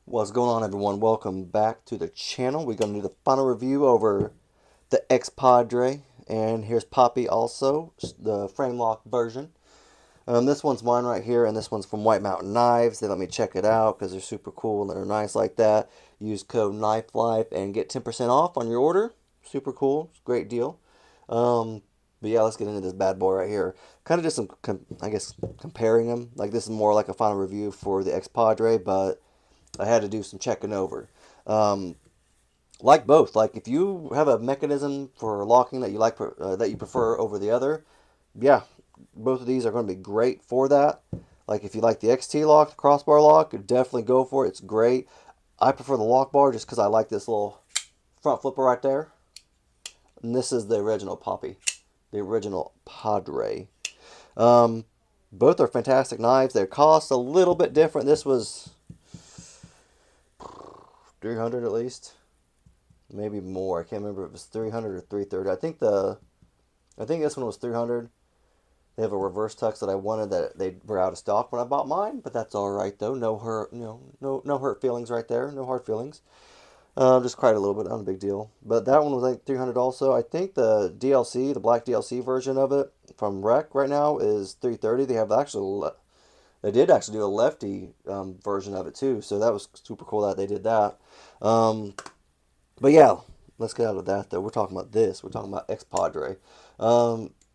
What's going on, everyone? Welcome back to the channel. We're going to do the final review over the Padre, and here's Poppy also, the frame lock version. This one's mine right here, and this one's from White Mountain Knives. They let me check it out because they're super cool and they're nice like that. Use code KNIFELIFE and get 10% off on your order. Super cool. Great deal. But yeah, let's get into this bad boy right here. Kind of just some, I guess, comparing them. Like, this is more like a final review for the Padre, but I had to do some checking over. Um, like both, like if you have a mechanism for locking that you like, that you prefer over the other, yeah, both of these are going to be great for that. Like if you like the XT lock, the crossbar lock, definitely go for it. It's great. I prefer the lock bar just because I like this little front flipper right there. And this is the original Poppy, the original Padre. Um, Both are fantastic knives. They cost a little bit different. This was 300 at least, maybe more. I can't remember if it was 300 or 330. I think this one was 300. They have a reverse tux that I wanted that they were out of stock when I bought mine, but that's all right though. No hurt, no hurt feelings right there. No hard feelings. Just cried a little bit, not a big deal. But that one was like 300 also. I think the DLC, the black DLC version of it from Rec right now is 330. They did actually do a lefty version of it too, so that was super cool that they did that. Um, but yeah, let's get out of that though. We're talking about this. We're talking about X Padre.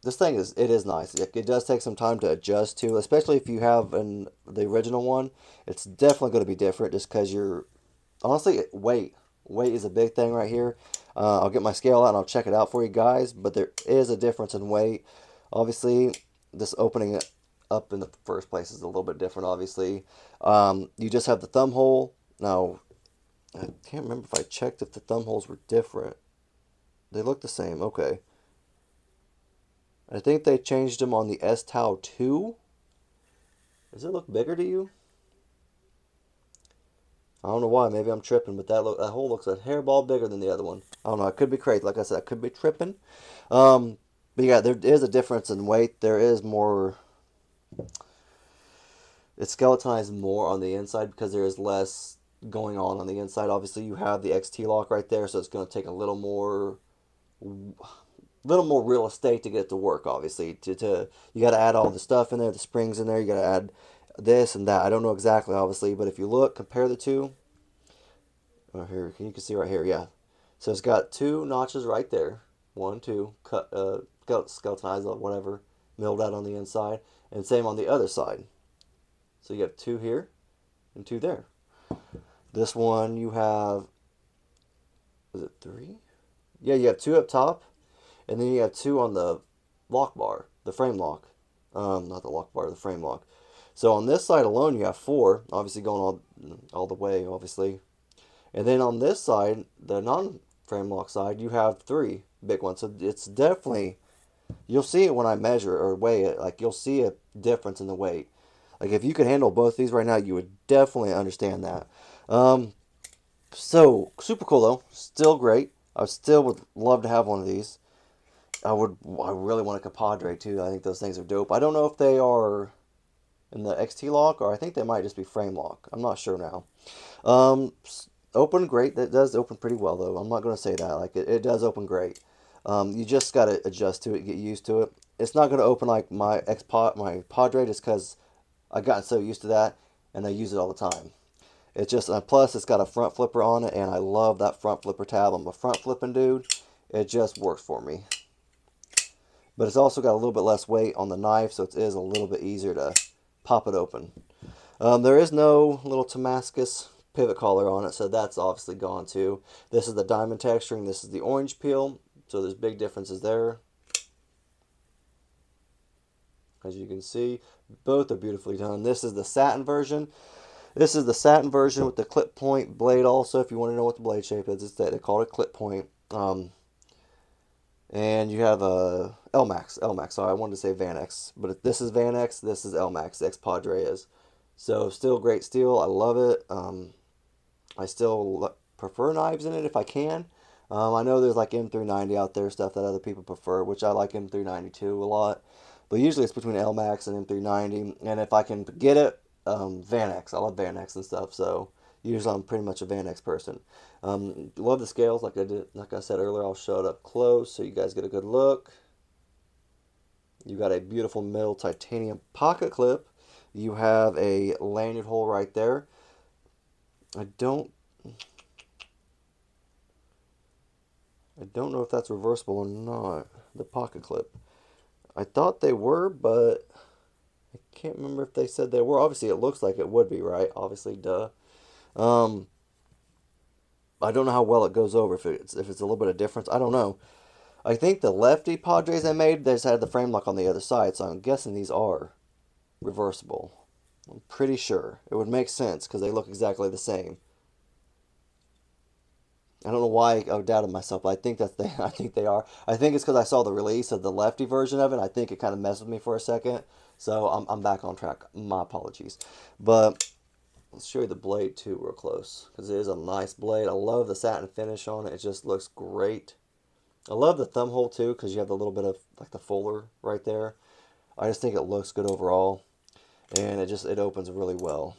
This thing it is nice. It does take some time to adjust to, especially if you have the original one. It's definitely going to be different just because you're honestly weight is a big thing right here. I'll get my scale out and I'll check it out for you guys. But there is a difference in weight. Obviously, this opening it up in the first place is a little bit different. Obviously, you just have the thumb hole now. I can't remember if I checked if the thumb holes were different. They look the same. Okay. I think they changed them on the S-Tau 2. Does it look bigger to you? I don't know why. Maybe I'm tripping, but that hole looks a hairball bigger than the other one. I don't know. I could be crazy. Like I said, I could be tripping. But yeah, there is a difference in weight. There is more. It's skeletonized more on the inside because there is less going on the inside. Obviously, you have the XT lock right there, so it's going to take a little more real estate to get it to work. Obviously, to you got to add all the stuff in there, the springs in there. You got to add this and that. I don't know exactly, obviously, but if you look, compare the two. Oh, here you can see right here, yeah. So it's got two notches right there, one, two, cut, skeletonized or whatever, milled out on the inside, and same on the other side. So you have two here and two there. This one you have, is it three? Yeah, you have two up top, and then you have two on the lock bar, the frame lock. Not the lock bar, the frame lock. So on this side alone, you have four, obviously going all the way, obviously. And then on this side, the non-frame lock side, you have three big ones. So it's definitely, you'll see it when I measure or weigh it. Like, you'll see a difference in the weight. Like, if you could handle both these right now, you would definitely understand that. So, super cool, though. Still great. I still would love to have one of these. I really want a compadre, too. I think those things are dope. I don't know if they are in the XT lock, or I think they might just be frame lock. I'm not sure now. Um, Open great. That does open pretty well, though. I'm not going to say that. Like, it does open great. You just got to adjust to it, get used to it. It's not going to open like my my Padre, just because I've gotten so used to that, and I use it all the time. It's just, plus it's got a front flipper on it, and I love that front flipper tab. I'm a front flipping dude. It just works for me. But it's also got a little bit less weight on the knife, so it is a little bit easier to pop it open. There is no little Damascus pivot collar on it, so that's obviously gone too. This is the diamond texturing, this is the orange peel, so there's big differences there. As you can see, both are beautifully done. This is the satin version. This is the satin version with the clip point blade also, if you want to know what the blade shape is. They call it clip point. And you have a L-Max. Sorry, I wanted to say Van X, but this is Van X, this is L-Max, X Padre is. So still great steel, I love it. I still prefer knives in it if I can. I know there's like M390 out there, stuff that other people prefer, which I like M390 too a lot. But usually it's between L-Max and M390, and if I can get it, Van X. I love Van X and stuff, so Usually I'm pretty much a Van X person. Love the scales, like I said earlier. I'll show it up close so you guys get a good look. You got a beautiful middle titanium pocket clip. You have a lanyard hole right there. I don't know if that's reversible or not, the pocket clip. I thought they were, but I can't remember if they said they were. Obviously, it looks like it would be, right? Obviously, duh. I don't know how well it goes over, if it's a little bit of difference. I don't know. I think the lefty Padres I made, they just had the frame lock on the other side, so I'm guessing these are reversible. I'm pretty sure. It would make sense because they look exactly the same. I don't know why I doubted myself, but I think I think they are. I think it's because I saw the release of the lefty version of it. I think it kind of messed with me for a second. So I'm back on track. My apologies. But let's show you the blade too real close, because it is a nice blade. I love the satin finish on it. It just looks great. I love the thumb hole too, because you have a little bit of like the fuller right there. I just think it looks good overall, and it opens really well.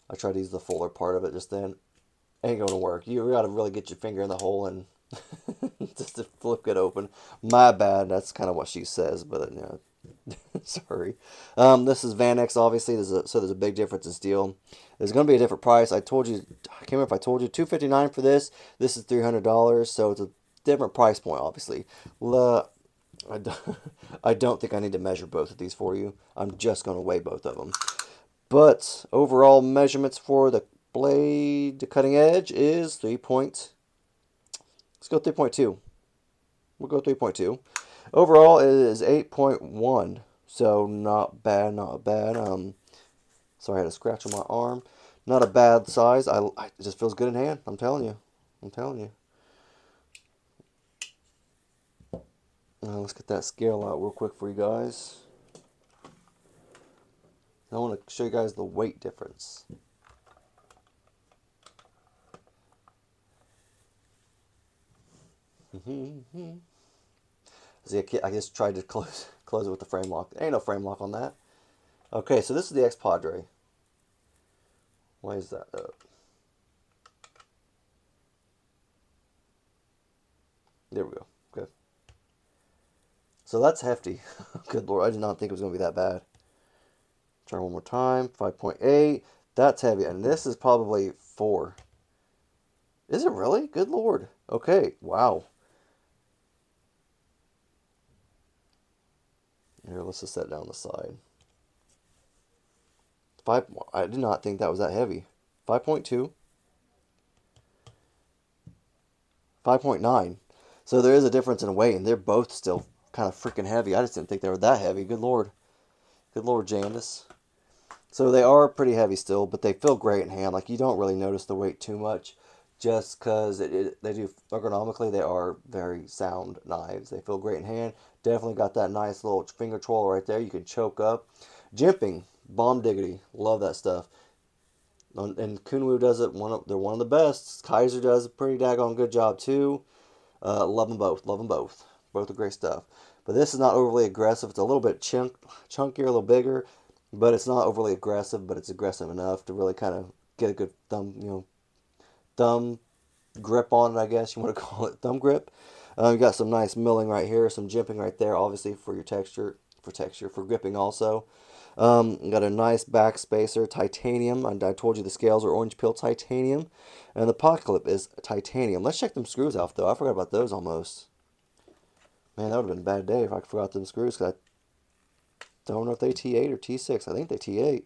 I tried to use the fuller part of it just then. Ain't going to work. You got to really get your finger in the hole and just to flip it open. My bad. That's kind of what she says, but you know, sorry. This is Van X, obviously. So there's a big difference in steel. There's going to be a different price. I told you, I can't remember if I told you, $259 for this. This is $300, so it's a different price point, obviously. I don't think I need to measure both of these for you. I'm just going to weigh both of them. But overall measurements for the blade, the cutting edge is let's go 3.2. We'll go 3.2. Overall, it is 8.1. So not bad, not bad. Sorry, I had a scratch on my arm. Not a bad size. It just feels good in hand. I'm telling you. I'm telling you. Let's get that scale out real quick for you guys. I want to show you guys the weight difference. See, I just tried to close it with the frame lock. There ain't no frame lock on that. Okay, so this is the X Padre. Why is that up? There we go. Good. So that's hefty. Good Lord, I did not think it was going to be that bad. Try one more time. 5.8. That's heavy, and this is probably 4. Is it really? Good Lord. Okay, wow. Here, let's just set it down the side. I did not think that was that heavy. 5.2. 5.9. So there is a difference in weight, and they're both still kind of freaking heavy. I just didn't think they were that heavy. Good Lord. Good Lord, Jandis. So they are pretty heavy still, but they feel great in hand. Like, you don't really notice the weight too much, just because they do ergonomically, they are very sound knives. They feel great in hand. Definitely got that nice little finger twirl right there. You can choke up. Jimping, bomb diggity. Love that stuff. And Kunwu does it. They're one of the best. Kaiser does a pretty daggone good job too. Love them both. Love them both. Both are great stuff. But this is not overly aggressive. It's a little bit chunkier, a little bigger, but it's not overly aggressive. But it's aggressive enough to really kind of get a good thumb grip on it, I guess you want to call it, thumb grip. You got some nice milling right here, some jimping right there, obviously for your for gripping also. You got a nice back spacer, titanium, and I told you the scales are orange peel titanium, and the pocket clip is titanium. Let's check them screws off though. I forgot about those almost. Man, that would have been a bad day if I forgot them screws, because I don't know if they T8 or T6. I think they T8.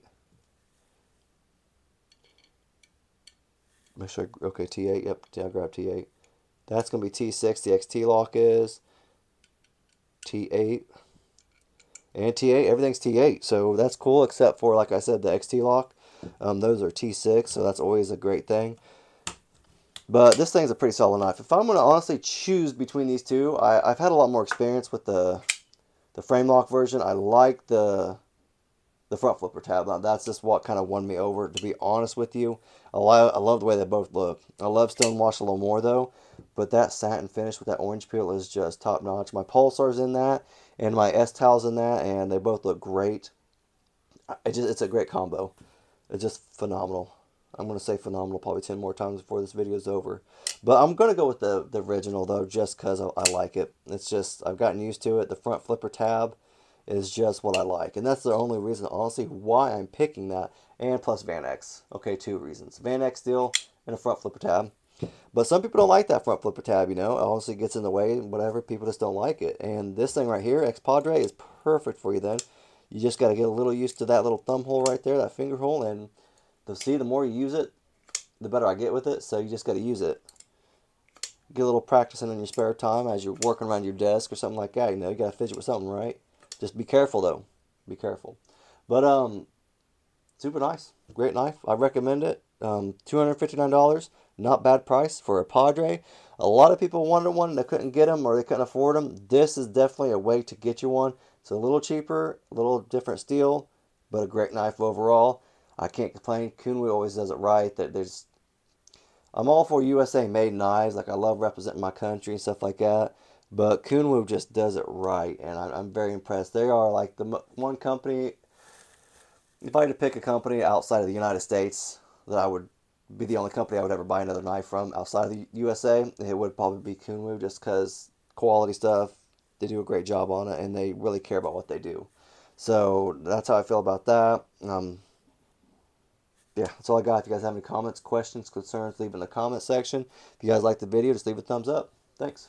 Make sure, okay, T8, yep, I grabbed T8. That's going to be T6, the XT lock is. T8. And T8, everything's T8, so that's cool, except for, like I said, the XT lock. Those are T6, so that's always a great thing. But this thing's a pretty solid knife. If I'm going to honestly choose between these two, I've had a lot more experience with the frame lock version. I like the front flipper tab. Now, that's just what kind of won me over, to be honest with you. I love the way they both look. I love Stonewash a little more, though. But that satin finish with that orange peel is just top notch. My Pulsar's in that, and my S-Towel's in that, and they both look great. It's a great combo. It's just phenomenal. I'm going to say phenomenal probably 10 more times before this video is over. But I'm going to go with the original, though, just because I like it. It's just, I've gotten used to it. The front flipper tab is just what I like. And that's the only reason, honestly, why I'm picking that. And plus Van X. Okay, 2 reasons. Van X steel and a front flipper tab. But some people don't like that front flipper tab, you know. It honestly gets in the way, whatever. People just don't like it. And this thing right here, X Padre, is perfect for you then. You just got to get a little used to that little thumb hole right there, that finger hole. And the more you use it, the better I get with it. So you just got to use it. Get a little practicing in your spare time as you're working around your desk or something like that. You know, you got to fidget with something, right? Just be careful, though. Be careful. But, super nice. Great knife. I recommend it. $259. Not bad price for a Padre. A lot of people wanted one. They couldn't get them or they couldn't afford them. This is definitely a way to get you one. It's a little cheaper, a little different steel, but a great knife overall. I can't complain. Kunwu always does it right. I'm all for USA made knives. Like, I love representing my country and stuff like that. But Kunwu just does it right, and I'm very impressed. They are like the one company, if I had to pick a company outside of the United States that I would be the only company I would ever buy another knife from outside of the USA, it would probably be Kunwu, just because quality stuff, they do a great job on it, and they really care about what they do. So that's how I feel about that. Yeah, that's all I got. If you guys have any comments, questions, concerns, leave in the comment section. If you guys like the video, just leave a thumbs up. Thanks.